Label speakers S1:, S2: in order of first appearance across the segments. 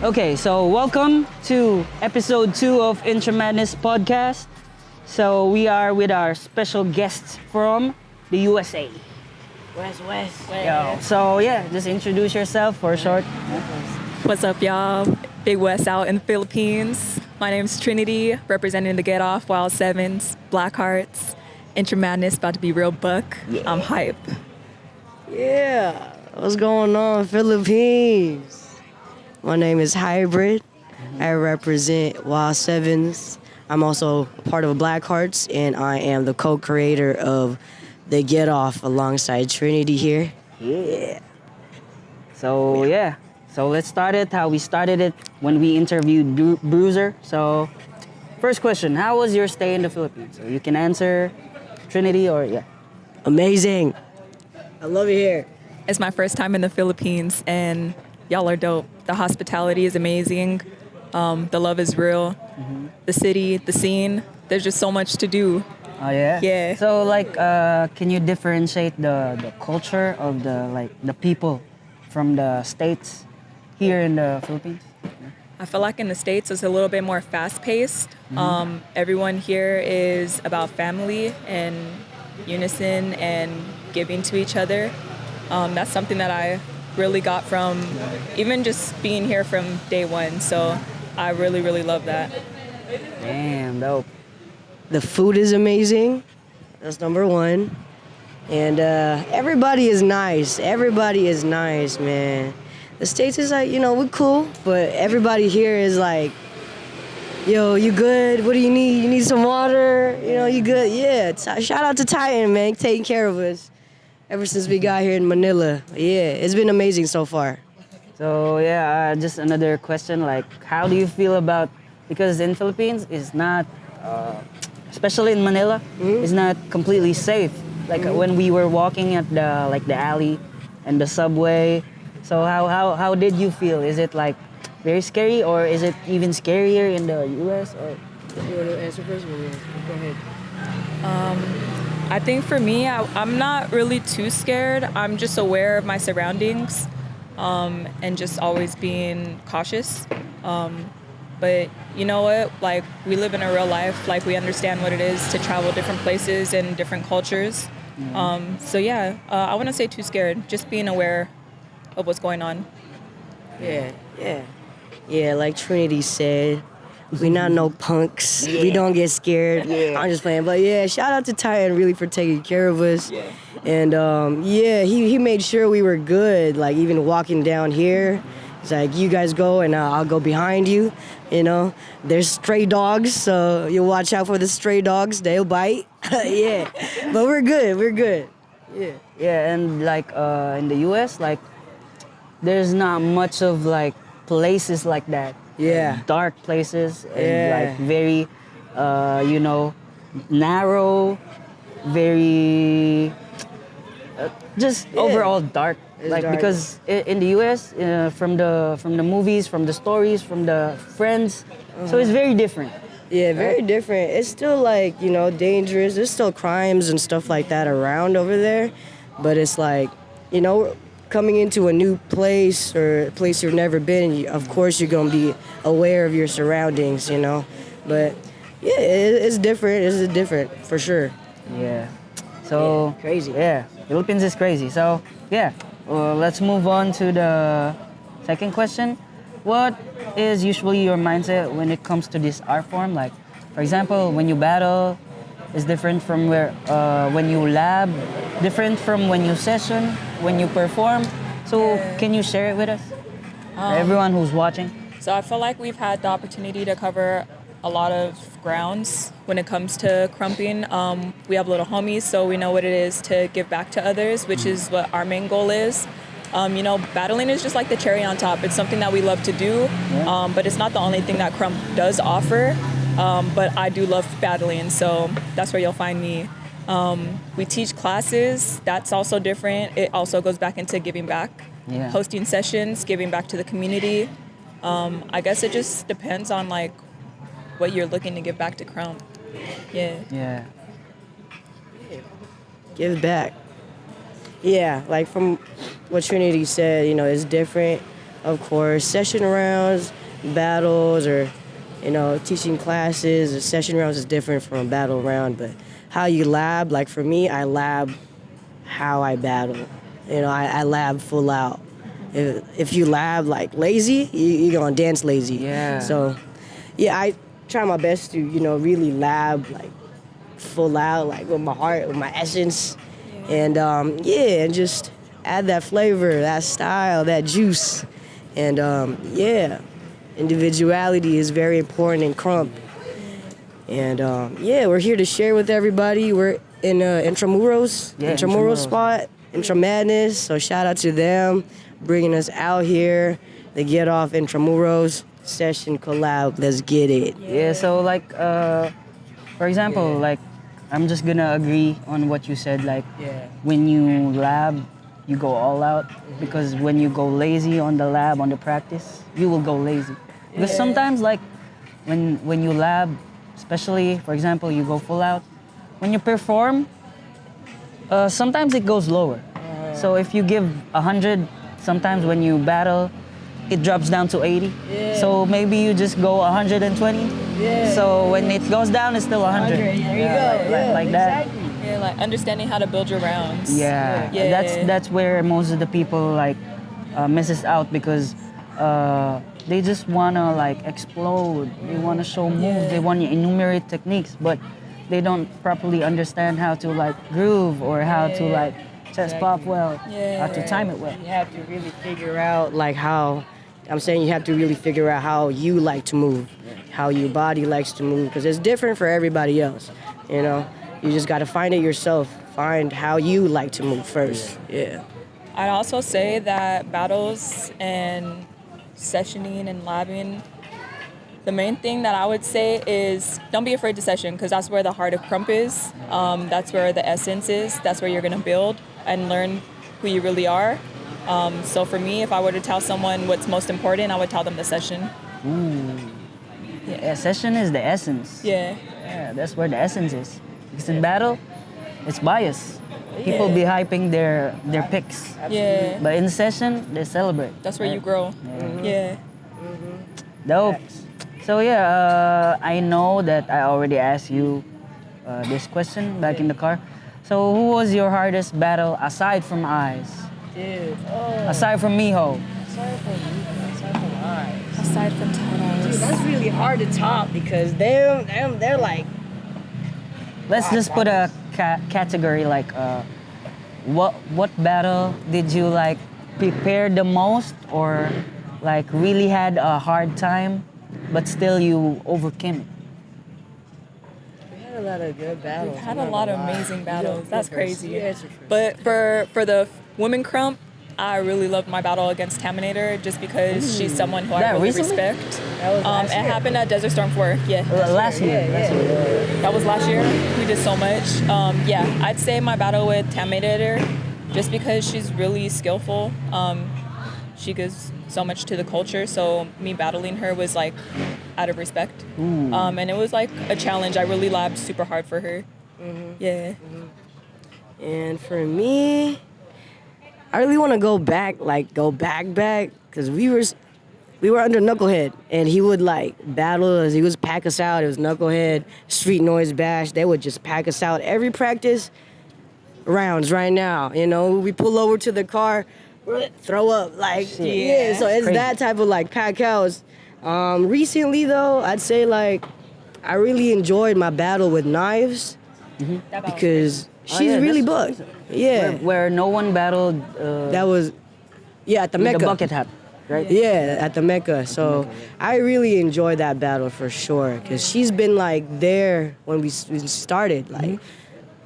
S1: Okay, so welcome to episode 2 of INTRAMADDNESS podcast. So we are with our special guests from the USA.
S2: West.
S1: Yo, so yeah, just introduce yourself for short.
S3: What's up, y'all? Big West out in the Philippines. My name's Trnxty, representing the Get Off, Wild Sevens, Black Hearts. INTRAMADDNESS about to be real buck.
S1: Yeah.
S3: I'm hype.
S2: Yeah, what's going on, Philippines? My name is Hybrd. I represent Wild Sevens. I'm also part of Black Hearts, and I am the co-creator of the Get Off alongside Trnxty here.
S1: Yeah. So yeah, so let's start it how we started it when we interviewed Bruiser. So first question, how was your stay in the Philippines? So you can answer Trnxty or yeah.
S2: Amazing. I love it here.
S3: It's my first time in the Philippines, and y'all are dope. The hospitality is amazing. The love is real. The city, the scene, there's just so much to do.
S1: Oh yeah.
S3: Yeah.
S1: So like, can you differentiate the culture of the people from the states here in the Philippines?
S3: I feel like in the States it's a little bit more fast-paced. Everyone here is about family and unison and giving to each other. That's something that I really got from even just being here from day one. So I really, really love that.
S1: Damn, dope.
S2: The food is amazing. That's number one. And everybody is nice. Everybody is nice, man. The States is like, we're cool, but everybody here is like, yo, you good? What do you need? You need some water? You good? Yeah. Shout out to Titan, man, taking care of us ever since we got here in Manila. Yeah, it's been amazing so far.
S1: So yeah, just another question, like how do you feel about, because in Philippines it's not, especially in Manila, it's not completely safe. Like when we were walking at the alley and the subway. So how did you feel? Is it like very scary, or is it even scarier in the US? Or
S2: You want to answer first? Go ahead.
S3: I think for me, I'm not really too scared. I'm just aware of my surroundings and just always being cautious. But you know what? Like, we live in a real life. Like, we understand what it is to travel different places and different cultures. So yeah, I wouldn't say too scared. Just being aware of what's going on.
S2: Yeah, like Trnxty said, we not no punks. We don't get scared. I'm just playing. But yeah, shout out to Titan really for taking care of us. And he made sure we were good. Like even walking down here, it's like, you guys go and I'll go behind you. There's stray dogs, so you watch out for the stray dogs. They'll bite. Yeah, but we're good. Yeah.
S1: yeah, and like in the US, like there's not much of like places like that.
S2: Yeah.
S1: Like, dark places and like very narrow, very just overall dark.
S2: It's
S1: like
S2: dark.
S1: because in the US, from the movies, from the stories, from the friends, so it's very different.
S2: Yeah, very different. It's still like, dangerous. There's still crimes and stuff like that around over there. But it's like, coming into a new place or a place you've never been, of course you're going to be aware of your surroundings, But yeah, it's different. It's different for sure.
S1: Yeah. So
S2: crazy.
S1: Yeah, Philippines is crazy. So yeah, let's move on to the second question. What is usually your mindset when it comes to this art form? Like, for example, when you battle, is different from when you lab, different from when you session, when you perform. So can you share it with us? For everyone who's watching.
S3: So I feel like we've had the opportunity to cover a lot of grounds when it comes to krumping. We have little homies, so we know what it is to give back to others, which is what our main goal is. Battling is just like the cherry on top. It's something that we love to do, but it's not the only thing that krump does offer. But I do love battling, so that's where you'll find me. We teach classes. That's also different. It also goes back into giving back, hosting sessions, giving back to the community. I guess it just depends on like what you're looking to give back to krump.
S1: Yeah.
S2: Give back. Yeah, like from what Trnxty said, it's different. of course. Session rounds, battles, or teaching classes. Session rounds is different from a battle round, but how you lab, like for me, I lab how I battle. I lab full out. If you lab like lazy, you're gonna dance lazy.
S1: Yeah.
S2: So, yeah, I try my best to really lab like full out, like with my heart, with my essence, and and just add that flavor, that style, that juice, and individuality is very important in krump. And we're here to share with everybody. We're in Intramuros spot, INTRAMADDNESS. So shout out to them bringing us out here to get off Intramuros session collab. Let's get it.
S1: Yeah, so like, for example, like, I'm just gonna agree on what you said. Like, when you lab, you go all out. Because when you go lazy on the lab, on the practice, you will go lazy. Because sometimes, like, when you lab, especially, for example, you go full out, when you perform, sometimes it goes lower. So if you give 100, sometimes when you battle, it drops down to 80. So maybe you just go 120. So when it goes down, it's still 100.
S2: There you go.
S1: Like that.
S3: Yeah, like understanding how to build your rounds.
S1: Yeah. That's where most of the people like misses out because they just wanna like explode. They wanna show moves. They wanna enumerate techniques, but they don't properly understand how to like groove or how to like chest pop well, how to time it well.
S2: You have to really figure out like how. I'm saying you have to really figure out how you like to move, how your body likes to move, because it's different for everybody else. You just got to find it yourself. Find how you like to move first. Yeah.
S3: I'd also say that battles and sessioning and labbing, the main thing that I would say is don't be afraid to session because that's where the heart of krump is. That's where the essence is. That's where you're going to build and learn who you really are. So for me, if I were to tell someone what's most important, I would tell them the session.
S1: Yeah, session is the essence.
S3: Yeah.
S1: Yeah, that's where the essence is. Because in battle, it's bias. People be hyping their picks.
S3: Yeah.
S1: But in session, they celebrate.
S3: That's where you grow. Yeah.
S1: Dope. So yeah, I know that I already asked you this question back in the car. So who was your hardest battle aside from Eyes?
S2: Dude.
S1: Aside from Miho?
S3: Aside from tight
S2: Dude,
S3: eyes.
S2: that's really hard to top because they're like.
S1: Let's just put a category like what battle did you like prepare the most or like really had a hard time but still you overcame it?
S2: We had a lot of good battles.
S3: We've had a lot of amazing battles. That's crazy.
S2: Yeah, it's a first.
S3: But for the women krump, I really loved my battle against Taminator just because she's someone who I
S1: That
S3: really
S1: recently?
S3: respect.
S2: That was last
S3: It
S2: year.
S3: happened at Desert Storm 4. Yeah.
S1: Last year.
S3: That was last year. We did so much. I'd say my battle with Taminator just because she's really skillful. She gives so much to the culture. So me battling her was like out of respect. And it was like a challenge. I really labbed super hard for her. Yeah.
S2: And for me, I really want to go back, because we were under Knucklehead, and he would like battle us. He would pack us out. It was Knucklehead, Street Noise Bash. They would just pack us out every practice rounds. Right now, we pull over to the car, throw up like So it's
S1: Crazy.
S2: that type of like pack house. Recently though, I'd say like I really enjoyed my battle with Knives because she's really
S1: that's-
S2: booked. Yeah.
S1: Where no one battled
S2: That was, at the
S1: with
S2: Mecca.
S1: the bucket hat, right?
S2: Yeah, at the Mecca. So I really enjoyed that battle for sure, because she's been like there when we started. Like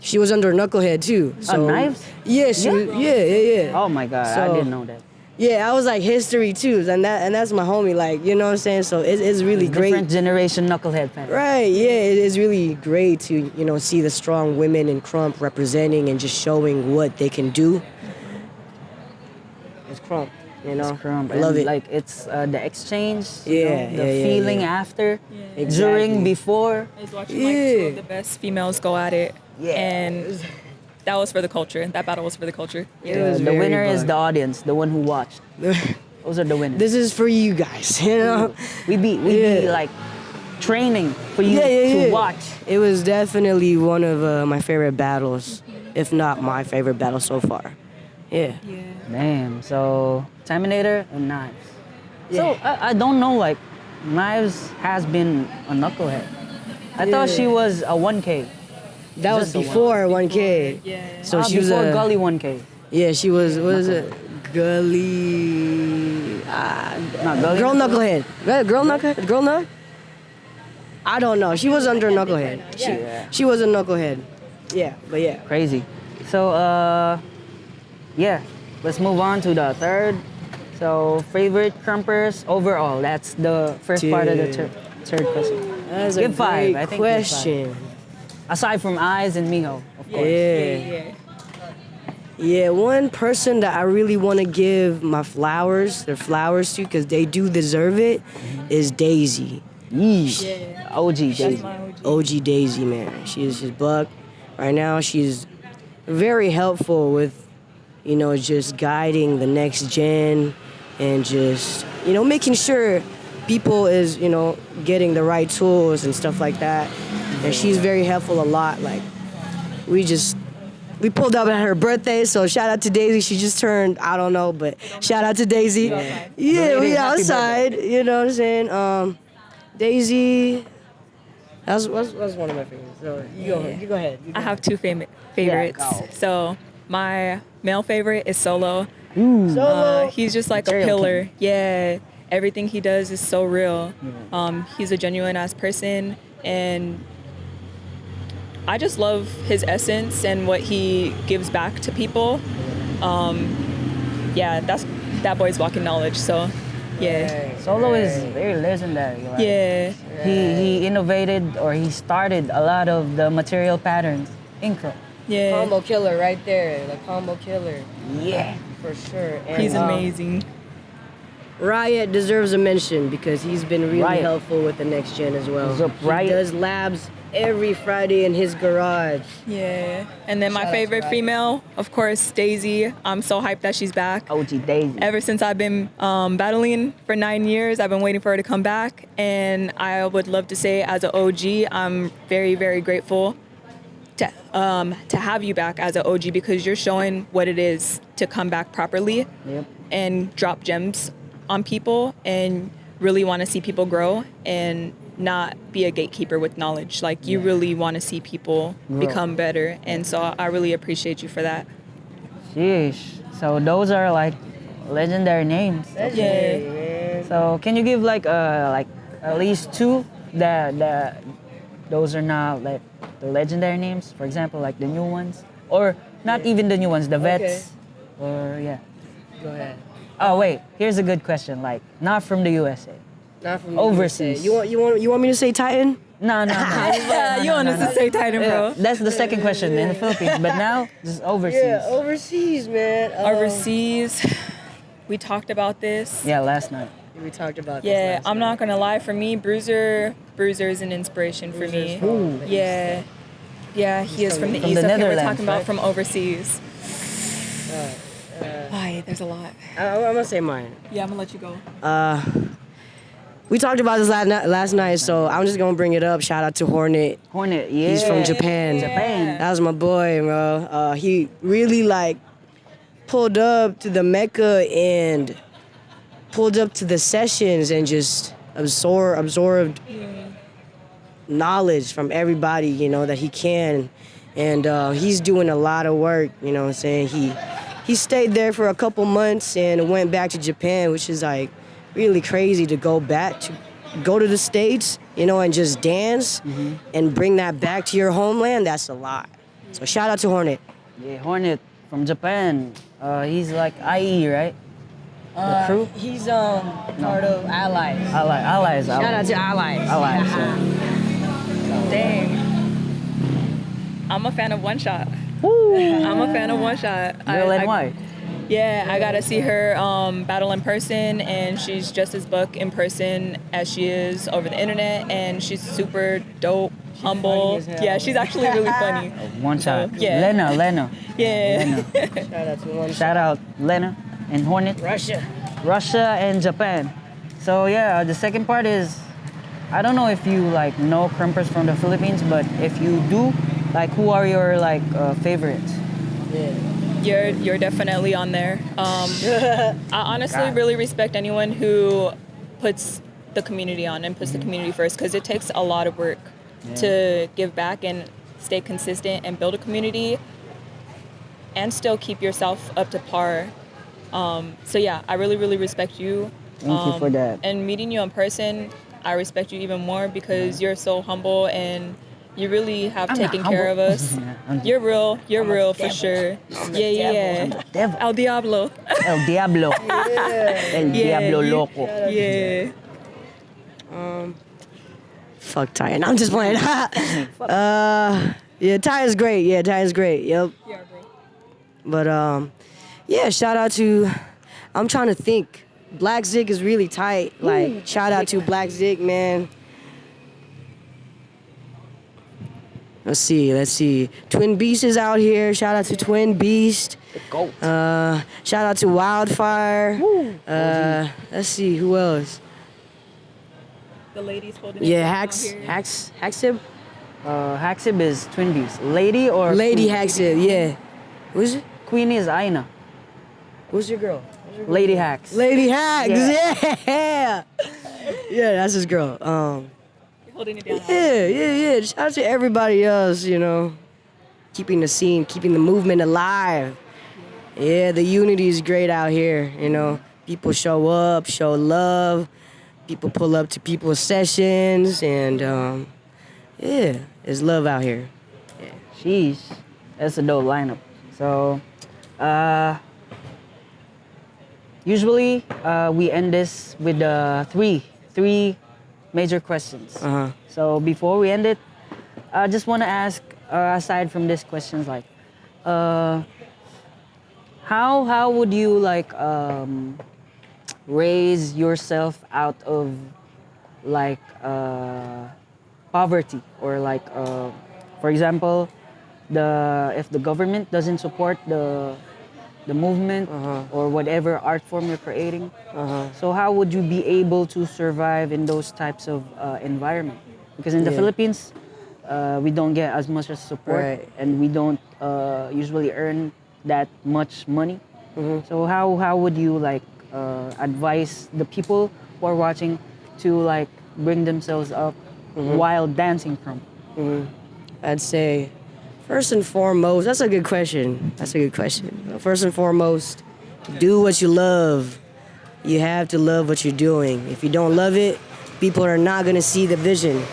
S2: she was under Knucklehead too. So
S1: Knives?
S2: Yeah, she was, yeah.
S1: Oh my god, I
S2: So-
S1: didn't know that.
S2: Yeah, I was like history too, and that's my homie. Like you know what I'm saying. So it's really great.
S1: Different generation knucklehead fan.
S2: Right, yeah, it is really great to, see the strong women in krump representing and just showing what they can do. It's krump,
S1: It's crumb.
S2: I love
S1: And,
S2: it.
S1: Like it's the exchange,
S2: Yeah,
S1: the
S2: yeah,
S1: feeling
S2: yeah.
S1: after,
S2: Exactly.
S1: during, before.
S3: I was watching like two
S2: Yeah.
S3: of the best females go at it.
S1: Yeah.
S3: And that was for the culture. That battle was for the culture.
S2: It was
S1: the
S2: very
S1: winner is
S2: fun.
S1: the audience, the one who watched. Those are the winners.
S2: This is for you guys, you know?
S1: we be
S2: Yeah.
S1: like training for you to watch.
S2: It was definitely one of my favorite battles, if not my favorite battle so far. Yeah.
S1: Damn. So Terminator and Knives.
S2: Yeah.
S1: So I don't know. Like Knives has been a knucklehead. I thought she was a 1K.
S2: That was
S1: Just a
S2: before 1K.
S3: Yeah.
S2: So she was
S1: before
S2: a
S1: Gully 1K.
S2: Yeah, she was. What is it? Gully.
S1: Not Gully.
S2: Girl knucklehead. Right, girl knucklehead. Girl knuck. I don't know. She was under knucklehead. She was a knucklehead. Yeah, but yeah.
S1: Crazy. So yeah. Let's move on to the third. So favorite crumpers overall. That's the first part of the third question.
S2: That's a
S1: Give five.
S2: great
S1: I think give five.
S2: question.
S1: Aside from Eyes and Miho, of course.
S2: Yeah. Yeah, one person that I really want to give their flowers to, because they do deserve it, is Daisy.
S1: Yeesh.
S3: Yeah.
S1: OG Daisy.
S3: That's my OG.
S2: OG Daisy, man. She is just buck. Right now, she's very helpful with, just guiding the next gen and just, making sure people is, getting the right tools and stuff like that. And she's very helpful a lot. Like, we pulled up at her birthday, so shout out to Daisy. She just turned, I don't know, but shout out to Daisy. Yeah, we
S1: Happy
S2: outside, you know what I'm saying? Daisy, that's one of my favorites. So you go ahead.
S3: I have two favorites.
S1: go.
S3: So my male favorite is Solo.
S2: Solo.
S3: He's just like a
S1: Serial
S3: pillar.
S1: killer.
S3: Yeah, everything he does is so real. He's a genuine ass person, and I just love his essence and what he gives back to people. Yeah, that boy's walking knowledge. So, yeah,
S1: Solo is very legendary. Like,
S3: yeah,
S1: He innovated or he started a lot of the material patterns in Krump.
S3: yeah.
S2: Combo killer right there, the combo killer.
S1: Yeah.
S2: For sure. And,
S3: He's amazing.
S2: Riot deserves a mention because he's been really
S1: Riot.
S2: helpful with the next gen as well.
S1: What's up, Riot?
S2: He does labs every Friday in his garage.
S3: Yeah, and then my
S2: Shout out to
S3: favorite
S2: Riot.
S3: female, of course, Daisy. I'm so hyped that she's back.
S1: OG Daisy.
S3: Ever since I've been battling for 9 years, I've been waiting for her to come back. And I would love to say, as an OG, I'm very, very grateful to have you back as an OG, because you're showing what it is to come back properly
S1: Yep.
S3: and drop gems on people and really want to see people grow and not be a gatekeeper with knowledge. Like, you really want to see people
S1: Grow.
S3: become better. And so I really appreciate you for that.
S1: Sheesh. So those are like legendary names.
S3: Yeah.
S1: So can you give like at least two that those are not like the legendary names? For example, like the new ones, or not even the new ones, the vets, or yeah.
S2: Go ahead.
S1: Oh wait, here's a good question. Like not from the USA.
S2: Not from
S1: Overseas.
S2: USA. You want me to say Titan?
S1: No.
S3: Yeah, you want us to say Titan, bro.
S1: That's the second question in the Philippines, but now just overseas.
S2: Yeah, overseas, man.
S3: Overseas, we talked about this.
S1: Yeah, last night.
S2: We talked about this.
S3: Yeah,
S2: last
S3: I'm
S2: night.
S3: not gonna lie. For me, Bruiser is an inspiration for me.
S1: Ooh.
S3: Yeah, yeah, he is from the
S1: From
S3: East.
S1: the
S3: Okay, we're
S1: Netherlands,
S3: talking about
S1: right?
S3: from overseas. Why? There's a lot.
S2: I'm gonna say mine.
S3: Yeah, I'm gonna let you go.
S2: We talked about this last night, so I'm just gonna bring it up. Shout out to Hornet.
S1: Hornet, yeah.
S2: He's from Japan.
S1: Japan.
S2: That was my boy, bro. He really pulled up to the Mecca and pulled up to the sessions and just absorbed knowledge from everybody, that he can. And he's doing a lot of work, you know what I'm saying? He stayed there for a couple months and went back to Japan, which is really crazy to go to the States, and just dance and bring that back to your homeland. That's a lot. So shout out to Hornet.
S1: Yeah, Hornet from Japan. He's like IE, right? The crew?
S2: He's part of Allies.
S1: Allies.
S2: Shout out to Allies.
S1: Allies. Yeah.
S3: Dang. I'm a fan of One Shot.
S1: Woo.
S3: I'm a fan of One Shot.
S1: Girl and why?
S3: Yeah, I got to see her battle in person, and she's just as buck in person as she is over the internet, and she's super dope, humble.
S2: funny as hell.
S3: Yeah, she's actually really funny.
S1: One shot.
S3: yeah.
S1: Lena.
S3: Yeah.
S1: Lena.
S2: Shout out to One
S1: Shout out Lena and Hornet.
S2: Russia.
S1: Russia and Japan. So yeah, the second part is, I don't know if you like know crumpers from the Philippines, but if you do, like who are your like favorites?
S3: You're definitely on there. I honestly
S1: God.
S3: really respect anyone who puts the community on and puts the community first, because it takes a lot of work to give back and stay consistent and build a community and still keep yourself up to par. So yeah, I really respect you.
S1: Thank you for that.
S3: And meeting you in person, I respect you even more because you're so humble and you really have
S1: I'm not
S3: taken care of
S1: humble.
S3: us.
S1: I'm-
S3: You're real for
S1: devil.
S3: sure.
S1: I'm
S3: Yeah.
S1: the devil.
S3: El Diablo.
S1: El Diablo. El Diablo
S3: you-
S1: Loco.
S3: Yeah.
S2: Fuck Ty. I'm just playing. Yeah, Ty is great. Yeah, Ty is great. Yep.
S3: Yeah, bro.
S2: But yeah, shout out to, I'm trying to think. Black Zik is really tight. Like, shout out to Black Zik, man. Let's see. Twin Beast is out here. Shout out to Twin Beast.
S1: The goat.
S2: Shout out to Wildfire. Let's see, who else?
S3: The ladies holding
S2: Yeah,
S3: it down here.
S2: Haxib?
S1: Haxib is Twin Beast. Lady or
S2: Lady
S1: Queen?
S2: Haxib, yeah. Who's it?
S1: Queen is Aina.
S2: Who's your girl?
S1: Lady Hax.
S2: Lady Hax,
S1: Yeah.
S2: yeah. Yeah, that's his girl.
S3: You're holding it down.
S2: Yeah. Shout out to everybody else, you know, keeping the scene, keeping the movement alive. Yeah, the unity is great out here, you know. People show up, show love. People pull up to people's sessions, and yeah, there's love out here.
S1: Sheesh. That's a dope lineup. So, usually we end this with three major questions. So before we end it, I just want to ask, aside from these questions, like, how would you like raise yourself out of like poverty, or like for example, if the government doesn't support the movement or whatever art form you're creating, so how would you be able to survive in those types of environment? Because in the
S2: Yeah.
S1: Philippines, we don't get as much as support,
S2: Right.
S1: and we don't usually earn that much money. So how would you like advise the people who are watching to like bring themselves up while dancing from?
S2: I'd say, first and foremost, that's a good question. First and foremost, do what you love. You have to love what you're doing. If you don't love it, people are not gonna see the vision.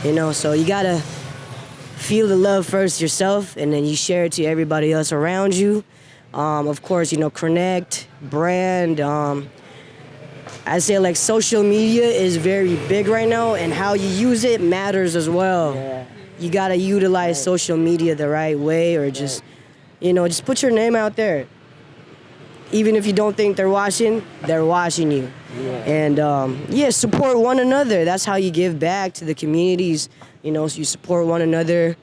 S2: You know, so you gotta feel the love first yourself, and then you share it to everybody else around you. Of course, you know, connect, brand. I say like social media is very big right now, and how you use it matters as well.
S1: Yeah.
S2: You gotta utilize social media the right way, or just, you know, just put your name out there. Even if you don't think they're watching you. And yeah, support one another. That's how you give back to the communities. You know, so you support one another,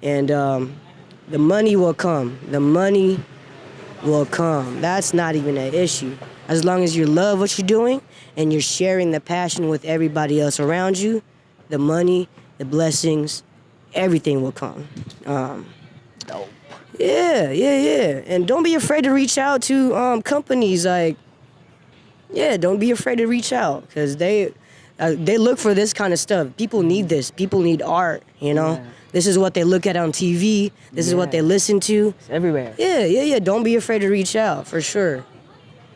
S2: and the money will come. The money will come. That's not even an issue. As long as you love what you're doing and you're sharing the passion with everybody else around you, the money, the blessings, everything will come.
S1: Dope.
S2: Yeah. And don't be afraid to reach out to companies. Like, yeah, don't be afraid to reach out, because they look for this kind of stuff. People need this. People need art, you know?
S1: Yeah.
S2: This is what they look at on TV. This is what they listen to.
S1: It's everywhere.
S2: Yeah. Don't be afraid to reach out, for sure.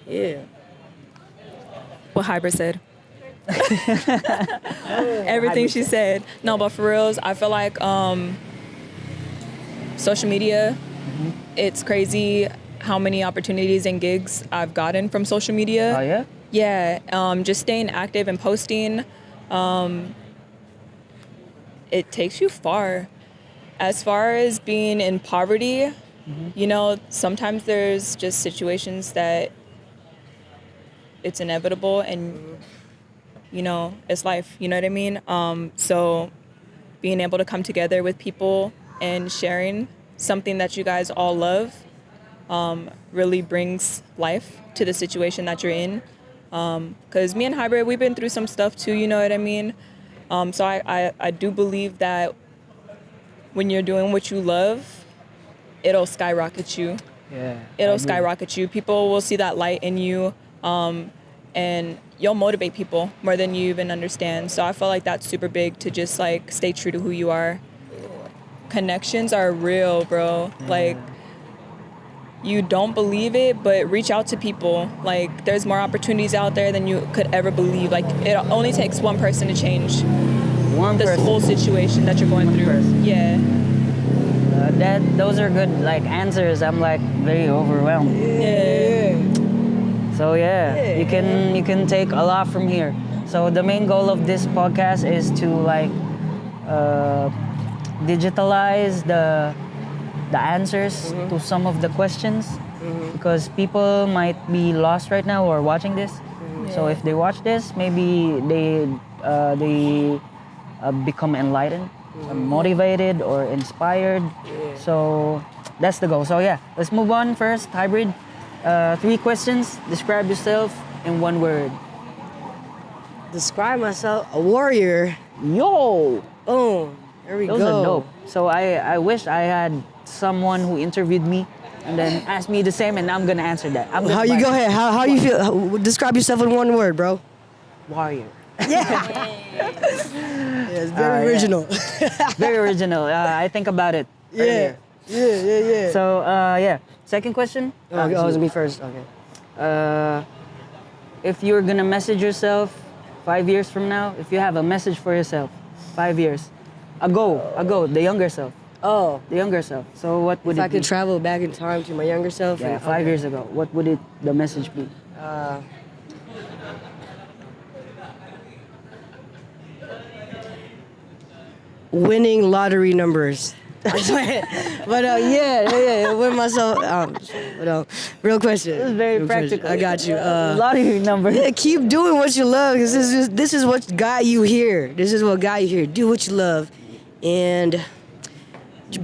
S2: Yeah.
S3: What Hybrd said. Everything she said. No, but for reals, I feel like social media, it's crazy how many opportunities and gigs I've gotten from social media.
S1: Oh yeah?
S3: Yeah, just staying active and posting, it takes you far. As far as being in poverty, you know, sometimes there's just situations that it's inevitable, and you know, it's life, you know what I mean? So being able to come together with people and sharing something that you guys all love really brings life to the situation that you're in. Because me and Hybrd, we've been through some stuff too, you know what I mean? So I do believe that when you're doing what you love, it'll skyrocket you.
S1: Yeah.
S3: It'll skyrocket you. People will see that light in you, and you'll motivate people more than you even understand. So I feel like that's super big to just like stay true to who you are. Connections are real, bro. Like, you don't believe it, but reach out to people. Like, there's more opportunities out there than you could ever believe. Like, it only takes one person to change this whole situation that you're going through.
S1: Person.
S3: Yeah.
S1: Those are good like answers. I'm like very overwhelmed.
S3: Yeah.
S1: So yeah, you can take a lot from here. So the main goal of this podcast is to like digitalize the answers to some of the questions, because people might be lost right now or watching this. So if they watch this, maybe they become enlightened, or motivated, or inspired. So that's the goal. So yeah, let's move on first. Hybrd, 3 questions. Describe yourself in 1 word.
S2: Describe myself, a warrior.
S1: Yo!
S2: Boom. There we
S1: Those
S2: go.
S1: are dope. So I wish I had someone who interviewed me and then asked me the same, and I'm gonna answer that.
S2: How you go ahead? How you feel? Describe yourself in 1 word, bro.
S1: Warrior.
S2: Yeah, it's very original.
S1: Very original. I think about it. earlier.
S2: Yeah.
S1: So yeah. Second question.
S2: Oh, it's me first. Okay.
S1: If you're gonna message yourself 5 years from now, if you have a message for yourself 5 years ago, the younger self.
S2: Oh,
S1: The younger self. So what would
S2: if
S1: it
S2: I could
S1: be?
S2: travel back in time to my younger self.
S1: Yeah,
S2: and-
S1: 5 years ago. What would the message be?
S2: Winning lottery numbers. But yeah, win myself. Real question.
S1: This is very
S2: Real question.
S1: practical.
S2: I got you.
S1: Lottery number.
S2: Yeah, keep doing what you love, because this is what got you here. This is what got you here. Do what you love, and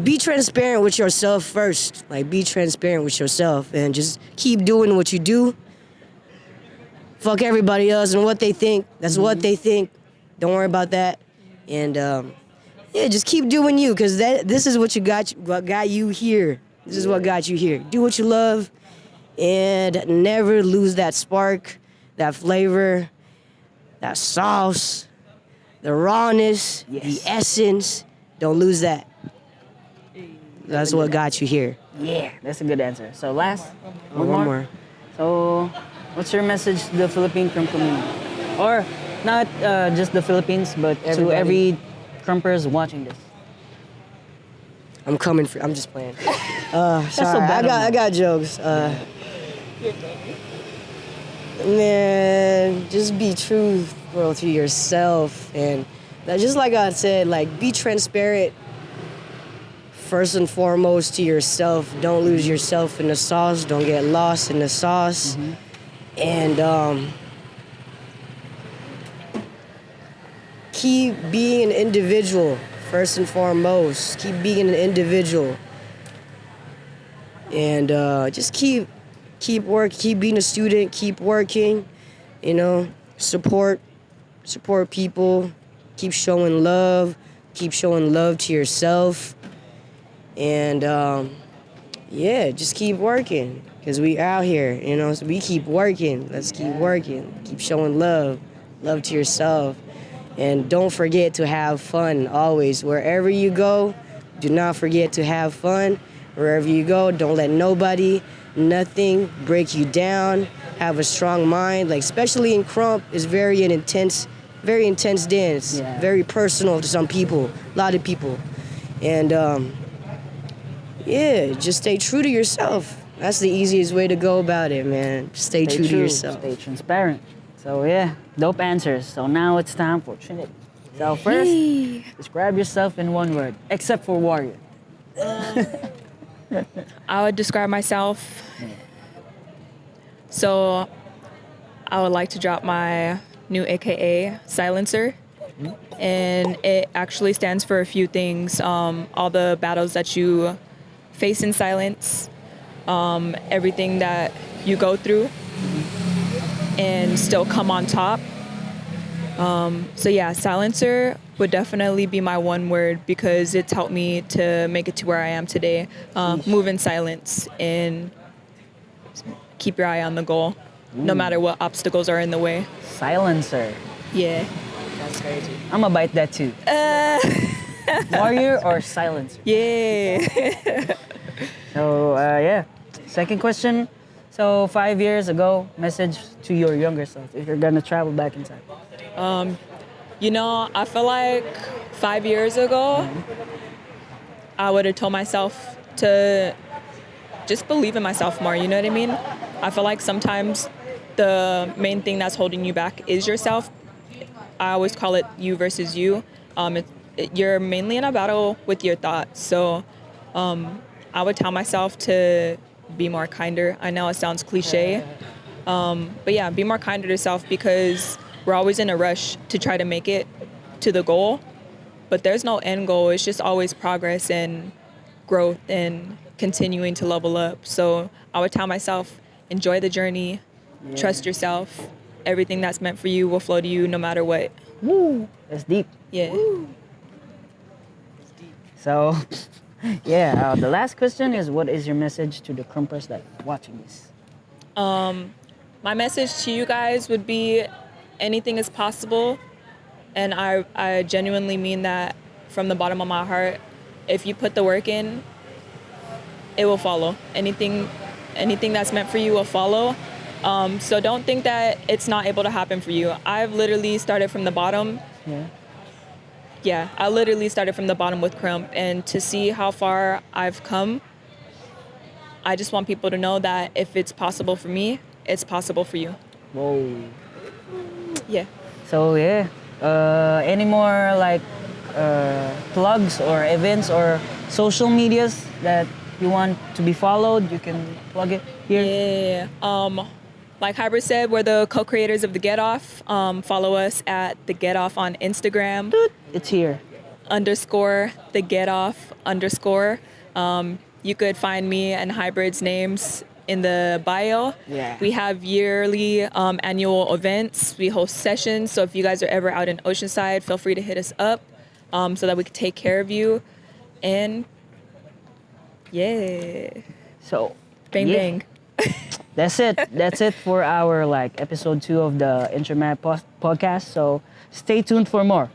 S2: be transparent with yourself first. Like, be transparent with yourself, and just keep doing what you do. Fuck everybody else and what they think. That's what they think. Don't worry about that. And yeah, just keep doing you, because this is what got you here. This is what got you here. Do what you love, and never lose that spark, that flavor, that sauce, the rawness, the essence. Don't lose that. That's what got you here.
S1: Yeah, that's a good answer. So last,
S2: One more.
S1: So, what's your message to the Philippine Krump community? Or not just the Philippines, but to
S2: Everybody.
S1: every Krumpers watching this.
S2: I'm coming for. I'm just playing. Sorry,
S1: so bad
S2: I got jokes. Man, just be true, bro, to yourself, and just like I said, like, be transparent. First and foremost to yourself. Don't lose yourself in the sauce. Don't get lost in the sauce. And keep being an individual. First and foremost, keep being an individual. And just keep working. Keep being a student. Keep working. You know, support people. Keep showing love. Keep showing love to yourself. And yeah, just keep working, because we out here, you know, so we keep working. Let's keep working. Keep showing love to yourself. And don't forget to have fun always. Wherever you go, do not forget to have fun. Wherever you go, don't let nobody, nothing break you down. Have a strong mind, like, especially in Krump, is very intense dance.
S1: Yeah.
S2: Very personal to some people, a lot of people. And yeah, just stay true to yourself. That's the easiest way to go about it, man. Stay true to yourself.
S1: Stay transparent. So yeah, dope answers. So now it's time for Trnxty. So first, describe yourself in 1 word, except for warrior.
S3: I would describe myself. So I would like to drop my new AKA silencer. And it actually stands for a few things. All the battles that you face in silence, everything that you go through. and still come on top. So yeah, silencer would definitely be my one word because it's helped me to make it to where I am today. Move in silence and keep your eye on the goal, no matter what obstacles are in the way.
S1: Silencer.
S3: Yeah.
S2: That's crazy.
S1: I'm gonna bite that too. Warrior or silencer?
S3: Yeah.
S1: So yeah. Second question. So 5 years ago, message to your younger self if you're gonna travel back in time.
S3: You know, I feel like 5 years ago, I would have told myself to just believe in myself more, you know what I mean? I feel like sometimes the main thing that's holding you back is yourself. I always call it you versus you. You're mainly in a battle with your thoughts. So I would tell myself to be more kinder. I know it sounds cliche, but yeah, be more kinder to yourself because we're always in a rush to try to make it to the goal, but there's no end goal. It's just always progress and growth and continuing to level up. So I would tell myself, enjoy the journey, trust yourself. Everything that's meant for you will flow to you no matter what.
S1: Woo! That's deep.
S3: Yeah.
S2: Woo.
S1: So, yeah, the last question is, what is your message to the krumpers that are watching this?
S3: My message to you guys would be anything is possible. And I genuinely mean that from the bottom of my heart. If you put the work in, it will follow. Anything that's meant for you will follow. So don't think that it's not able to happen for you. I've literally started from the bottom. Yeah, I literally started from the bottom with krump, and to see how far I've come, I just want people to know that if it's possible for me, it's possible for you.
S1: Whoa.
S3: Yeah.
S1: So yeah, any more like plugs or events or social medias that you want to be followed? You can plug it here.
S3: Yeah. Like Hybrd said, we're the co-creators of The Get Off. Follow us at The Get Off on Instagram.
S1: It's here.
S3: _The Get Off _. You could find me and Hybrid's names in the bio.
S1: Yeah.
S3: We have yearly annual events. We host sessions. So if you guys are ever out in Oceanside, feel free to hit us up so that we can take care of you. And yeah.
S1: So
S3: Bang,
S1: yeah.
S3: bang.
S1: That's it. That's it for our like episode 2 of the Intramat podcast. So stay tuned for more.